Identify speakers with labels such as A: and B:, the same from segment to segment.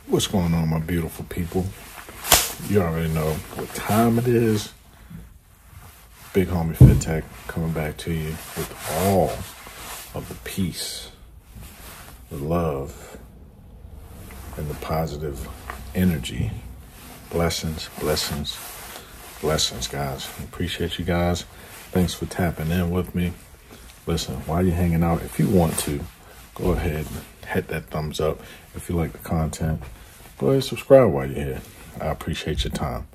A: What's going on, my beautiful people? You already know what time it is. Big homie Fit Tech coming back to you with all of the peace, the love, and the positive energy. Blessings, blessings, blessings, guys. Appreciate you guys. Thanks for tapping in with me. Listen, while you're hanging out, if you want to, go ahead and hit that thumbs up. If you like the content, go ahead and subscribe while you're here. I appreciate your time.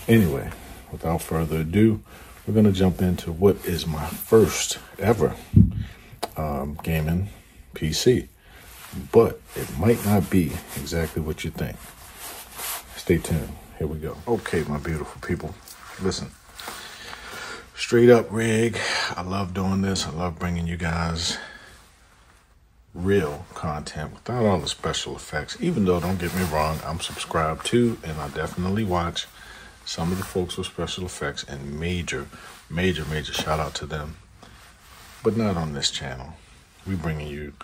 A: Anyway, without further ado, we're going to jump into what is my first ever gaming PC. But it might not be exactly what you think. Stay tuned. Here we go. Okay, my beautiful people. Listen. Straight up rig. I love doing this. I love bringing you guys real content without all the special effects. Even though, don't get me wrong, I'm subscribed to and I definitely watch some of the folks with special effects, and major shout out to them. But not on this channel. We bringing you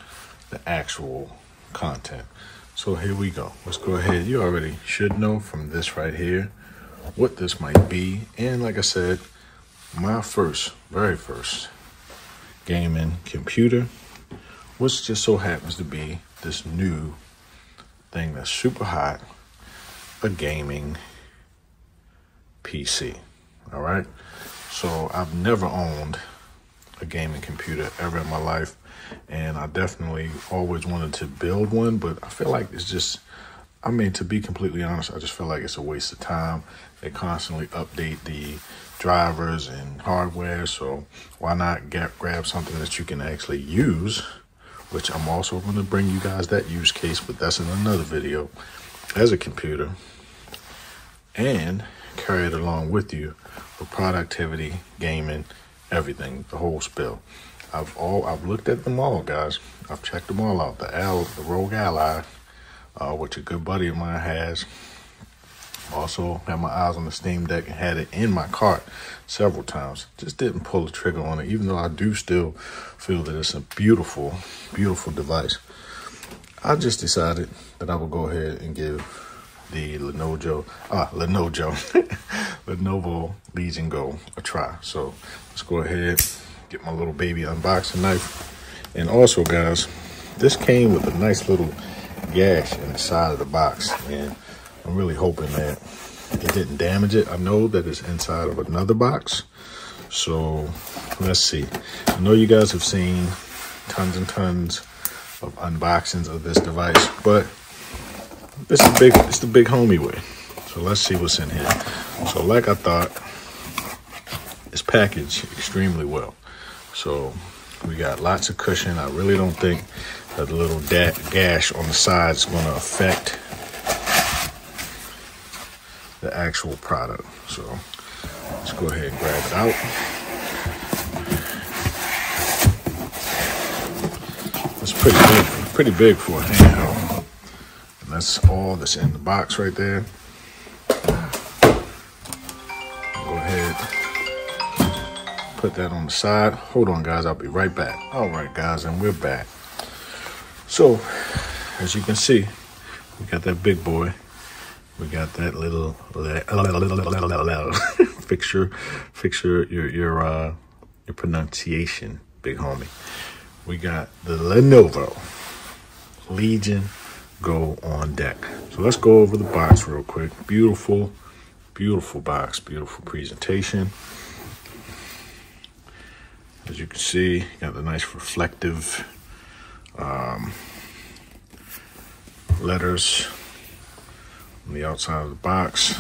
A: the actual content. So here we go. Let's go ahead. You already should know from this right here what this might be. And like I said, my very first gaming computer, which just so happens to be this new thing that's super hot, a gaming PC. All right. So I've never owned a gaming computer ever in my life. And I definitely always wanted to build one, but I feel like it's just, I mean, to be completely honest, I just feel like it's a waste of time. They constantly update the drivers and hardware, so why not grab something that you can actually use, which I'm also going to bring you guys that use case, but that's in another video, as a computer, and carry it along with you for productivity, gaming, everything, the whole spill. I've looked at them all, guys. I've checked them all out. The Rogue Ally, which a good buddy of mine has. Also had my eyes on the Steam Deck and had it in my cart several times. Just didn't pull the trigger on it, even though I do still feel that it's a beautiful, beautiful device. I just decided that I would go ahead and give the Lenovo Legion Go a try. So let's go ahead, get my little baby unboxing knife. And also, guys, this came with a nice little gash in the side of the box, and I'm really hoping that it didn't damage it. I know that it's inside of another box, so let's see. I know you guys have seen tons and tons of unboxings of this device, but it's the big homie way. So let's see what's in here. So like I thought, it's packaged extremely well. So we got lots of cushion. I really don't think that the little gash on the side is going to affect the actual product. So let's go ahead and grab it out. It's pretty big for a handheld. And that's all that's in the box right there. Go ahead, put that on the side. Hold on, guys, I'll be right back. All right, guys, and we're back. So as you can see, we got that big boy. We got that little fix your pronunciation, big homie. We got the Lenovo Legion Go on deck. So let's go over the box real quick. Beautiful, beautiful box, beautiful presentation. As you can see, got the nice reflective letters on the outside of the box.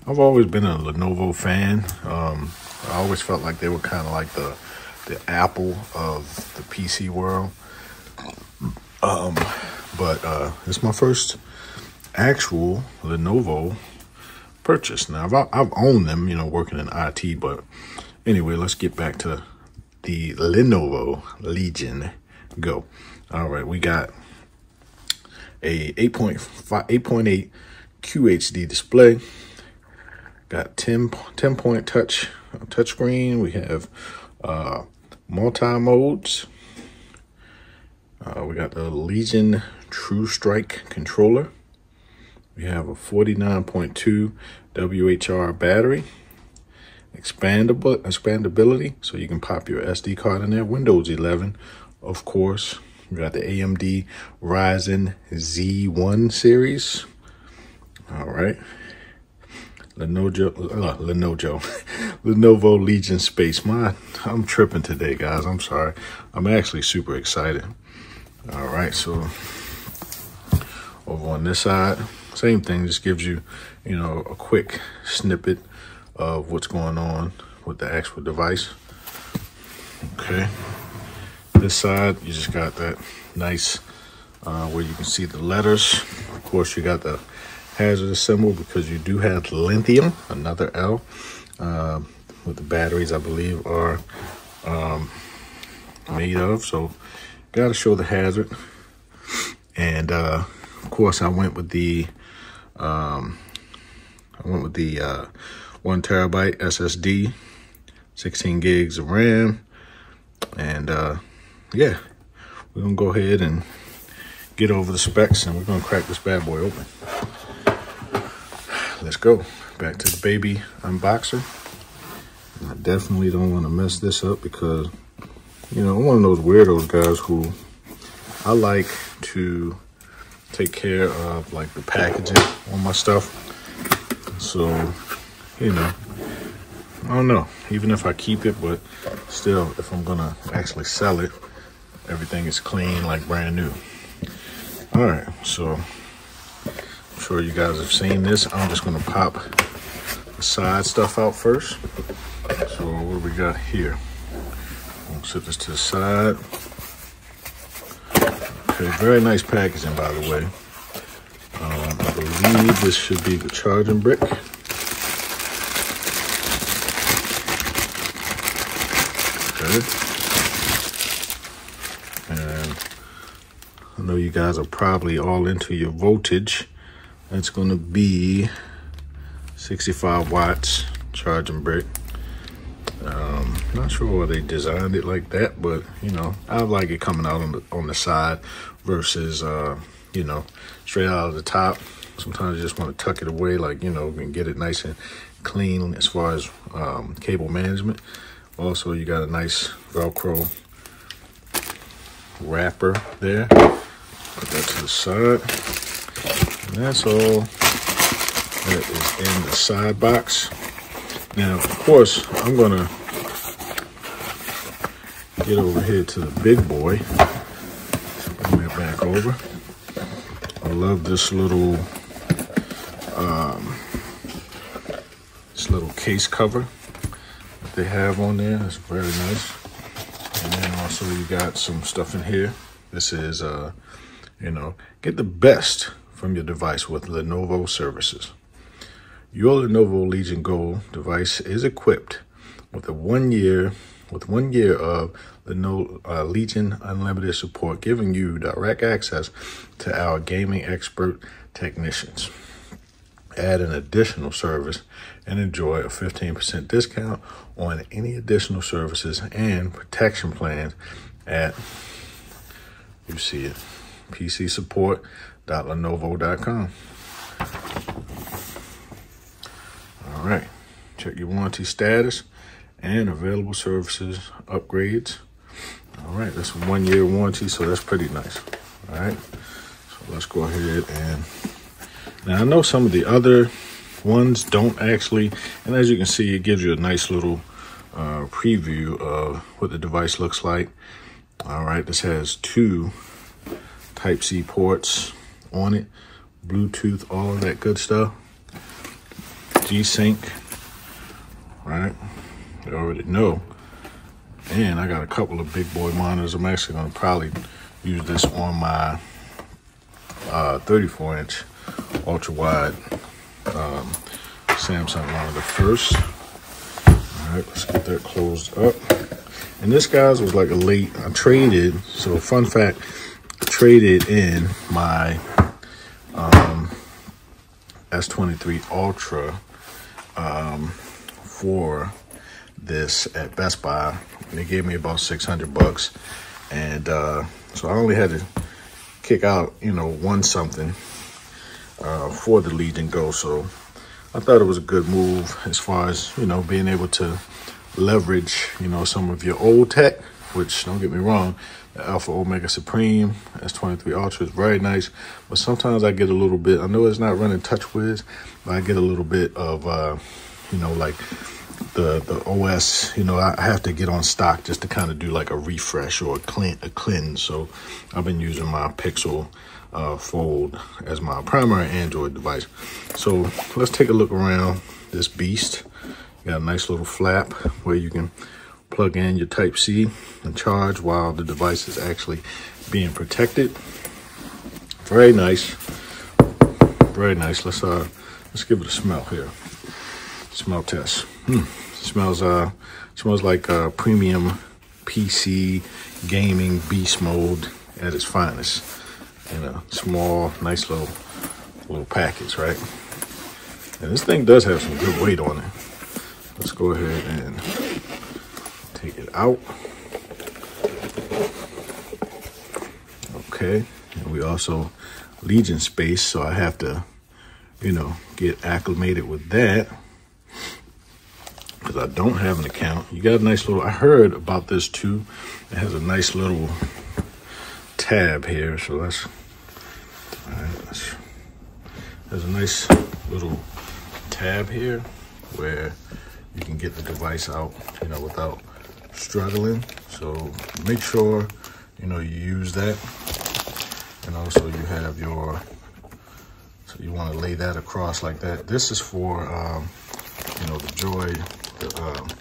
A: I've always been a Lenovo fan. I always felt like they were kind of like the Apple of the PC world. But it's my first actual Lenovo purchase. Now I've owned them, you know, working in IT, but anyway, let's get back to the Lenovo Legion Go. All right, we got a 8.8 QHD display. Got 10-point touch screen. We have multi modes. We got the Legion True Strike controller. We have a 49.2 WHR battery. Expandability, so you can pop your SD card in there. Windows 11, of course. We got the AMD Ryzen Z1 series. All right. Lenovo Legion Space. I'm tripping today, guys. I'm sorry. I'm actually super excited. All right, so over on this side, same thing. Just gives you, a quick snippet of what's going on with the actual device. Okay. This side, you just got that nice where you can see the letters. Of course, you got the hazard symbol because you do have lithium, another L, with the batteries, I believe, are made of. So, got to show the hazard. And of course, I went with the 1 terabyte SSD, 16 gigs of RAM, and yeah, we're gonna go ahead and get over the specs, and we're gonna crack this bad boy open. Let's go back to the baby unboxer. And I definitely don't want to mess this up because, I'm one of those weirdos, guys, who I like to take care of like the packaging on my stuff. So, I don't know, even if I keep it, but still, if I'm gonna actually sell it, everything is clean, like brand new. All right, so I'm sure you guys have seen this. I'm just gonna pop the side stuff out first. So what do we got here? I'll set this to the side. Okay, very nice packaging, by the way. I believe this should be the charging brick. Okay. And I know you guys are probably all into your voltage. That's going to be 65 watts charging brick. Not sure why they designed it like that, but I like it coming out on the side versus straight out of the top. Sometimes you just want to tuck it away, and get it nice and clean as far as cable management. Also, you got a nice Velcro wrapper there. Put that to the side. And that's all that is in the side box. Now, of course, I'm gonna get over here to the big boy. Bring it back over. I love this little case cover that they have on there. It's very nice. And then also you got some stuff in here. This is get the best from your device with Lenovo services. Your Lenovo Legion Go device is equipped with 1 year of Lenovo Legion Unlimited support, giving you direct access to our gaming expert technicians. Add an additional service and enjoy a 15% discount on any additional services and protection plans at, you see it, pcsupport.lenovo.com. All right, check your warranty status and available services upgrades. All right, that's a 1 year warranty, so that's pretty nice. All right, so let's go ahead and, now I know some of the other ones don't actually, and as you can see, it gives you a nice little preview of what the device looks like. All right, this has 2 Type-C ports on it, Bluetooth, all of that good stuff. G-Sync, right? You already know. And I got a couple of big boy monitors. I'm actually going to probably use this on my 34-inch ultra wide Samsung monitor first. All right, let's get that closed up. And this, guys, was like a late, I traded, so fun fact, I traded in my S23 Ultra for this at Best Buy. They gave me about $600, and so I only had to kick out, you know, won something for the Legion Go. So I thought it was a good move as far as, you know, being able to leverage, you know, some of your old tech, which, don't get me wrong, the Alpha Omega Supreme S23 Ultra is very nice, but sometimes I get a little bit, I know it's not running TouchWiz, but I get a little bit of, you know, like the OS, you know, I have to get on stock just to kind of do like a refresh or a cleanse. So I've been using my Pixel Fold as my primary Android device. So let's take a look around this beast. You got a nice little flap where you can plug in your Type-C and charge while the device is actually being protected. Very nice. Very nice. Let's give it a smell here. Smell test. Smells like premium PC gaming beast mode at its finest. In a small, nice little package, right? And this thing does have some good weight on it. Let's go ahead and take it out. Okay, and we also Legion space, so I have to, you know, get acclimated with that because I don't have an account. You got a nice little, I heard about this too. It has a nice little tab here, so that's, all right, there's a nice little tab here where you can get the device out, you know, without struggling. So make sure, you know, you use that. And also you have your, so you want to lay that across like that. This is for, you know, the Joy, the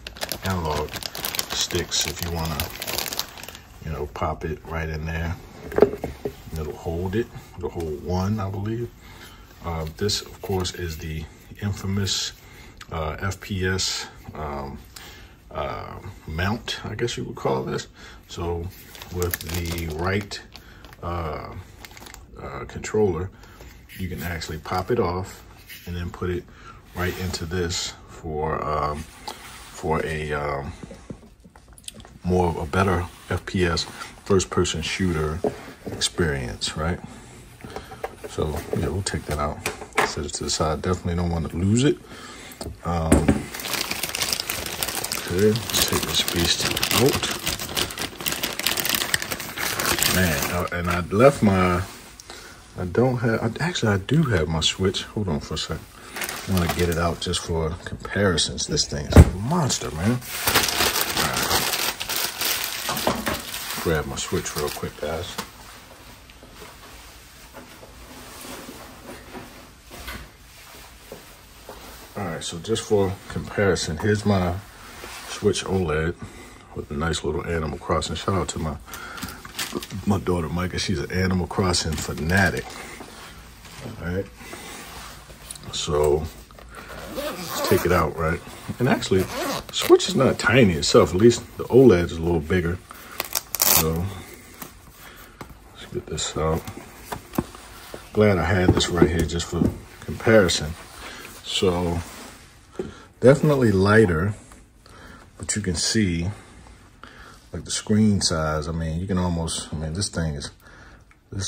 A: analog sticks, if you want to, you know, pop it right in there. And it'll hold it. It'll hold one, I believe. This, of course, is the infamous FPS mount, I guess you would call this. So with the right controller, you can actually pop it off and then put it right into this for a more of a better FPS first-person shooter experience, right? So yeah, we'll take that out. Set it to the side. Definitely don't want to lose it. Okay, let's take this beast out. Man, and I left my, I do have my Switch. Hold on for a second. I want to get it out just for comparisons. This thing is a monster, man. All right. Grab my Switch real quick, guys. All right, so just for comparison, here's my Switch OLED with a nice little Animal Crossing. Shout out to my daughter, Micah. She's an Animal Crossing fanatic. All right. So let's take it out, right? And actually, Switch is not tiny itself. At least the OLED is a little bigger. So let's get this out. Glad I had this right here just for comparison. So definitely lighter, but you can see like the screen size. I mean, you can almost, I mean, this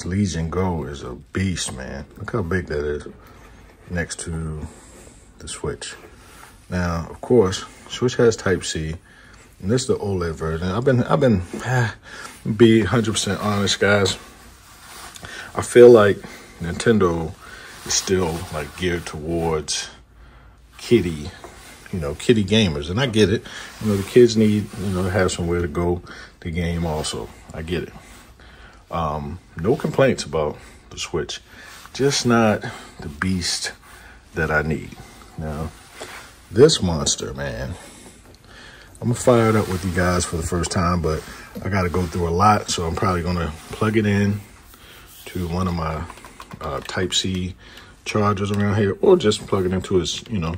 A: Legion Go is a beast, man. Look how big that is next to the Switch. Now, of course, Switch has Type-C, and this is the OLED version. I've been be 100% honest, guys. I feel like Nintendo is still like geared towards kiddie gamers, and I get it. You know, the kids need, you know, to have somewhere to go to game also. I get it. No complaints about the Switch, just not the beast that I need. Now, this monster, man, I'm gonna fire it up with you guys for the first time, but I gotta go through a lot, so I'm probably gonna plug it in to one of my Type-C chargers around here, or just plug it into its, you know,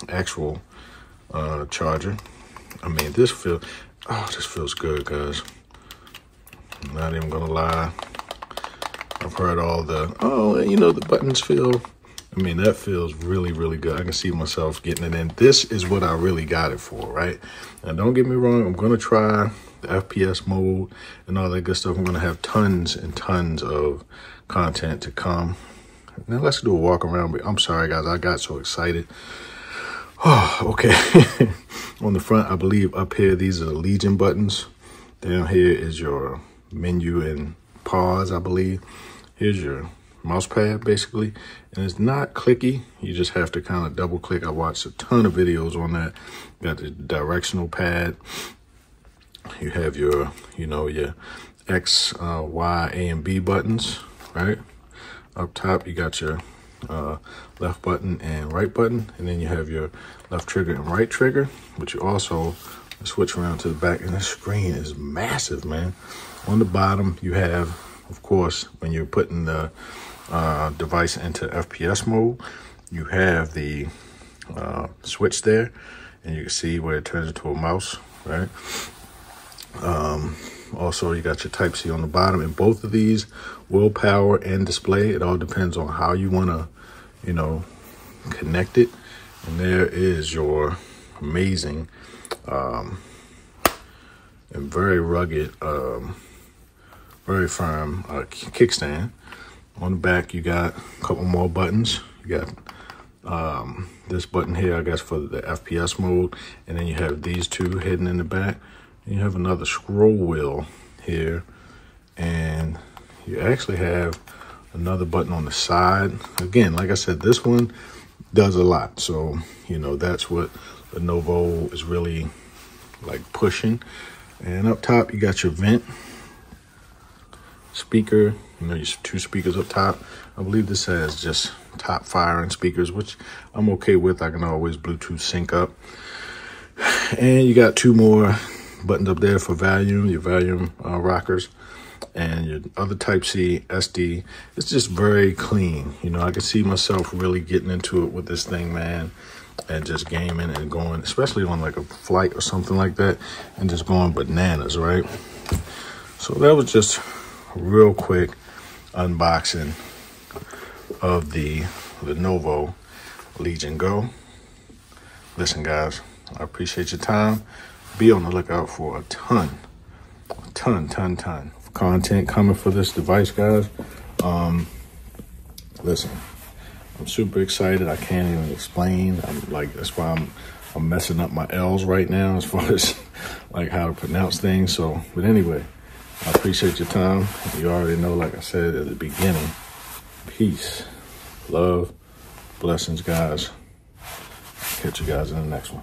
A: actual charger. I mean, this feels good, guys. I'm not even gonna lie. I've heard all the, you know, the buttons feel, I mean, that feels really, really good. I can see myself getting it in. This is what I really got it for, right? Now, don't get me wrong. I'm gonna try the FPS mode, and all that good stuff. I'm gonna have tons and tons of content to come. Now let's do a walk around. But I'm sorry guys, I got so excited. Oh, okay. On the front, I believe up here, these are the Legion buttons. Down here is your menu and pause, I believe. Here's your mouse pad, basically. And it's not clicky. You just have to kind of double click. I watched a ton of videos on that. Got the directional pad. You have your, you know, your X, Y, A, and B buttons, right? Up top, you got your left button and right button, and then you have your left trigger and right trigger, but you also switch around to the back, and the screen is massive, man. On the bottom, you have, of course, when you're putting the device into FPS mode, you have the switch there, and you can see where it turns into a mouse, right? Also, you got your Type-C on the bottom, and both of these will power and display. It all depends on how you want to, you know, connect it. And there is your amazing and very rugged, very firm kickstand. On the back, you got a couple more buttons. You got this button here, I guess, for the FPS mode, and then you have these two hidden in the back. You have another scroll wheel here, and you actually have another button on the side. Again, like I said, this one does a lot. So, you know, that's what Lenovo is really like pushing. And up top, you got your vent speaker. You know, your two speakers up top. I believe this has just top firing speakers, which I'm okay with. I can always Bluetooth sync up. And you got two more buttons up there for volume, your volume rockers, and your other Type-C SD. It's just very clean. You know, I can see myself really getting into it with this thing, man, and just gaming and going, especially on like a flight or something like that, and just going bananas, right? So that was just a real quick unboxing of the Lenovo Legion Go. Listen, guys, I appreciate your time. Be on the lookout for a ton of content coming for this device, guys. Listen, I'm super excited. I can't even explain. I'm like, that's why I'm messing up my L's right now as far as like how to pronounce things. So, but anyway, I appreciate your time. You already know, like I said at the beginning, peace, love, blessings, guys. Catch you guys in the next one.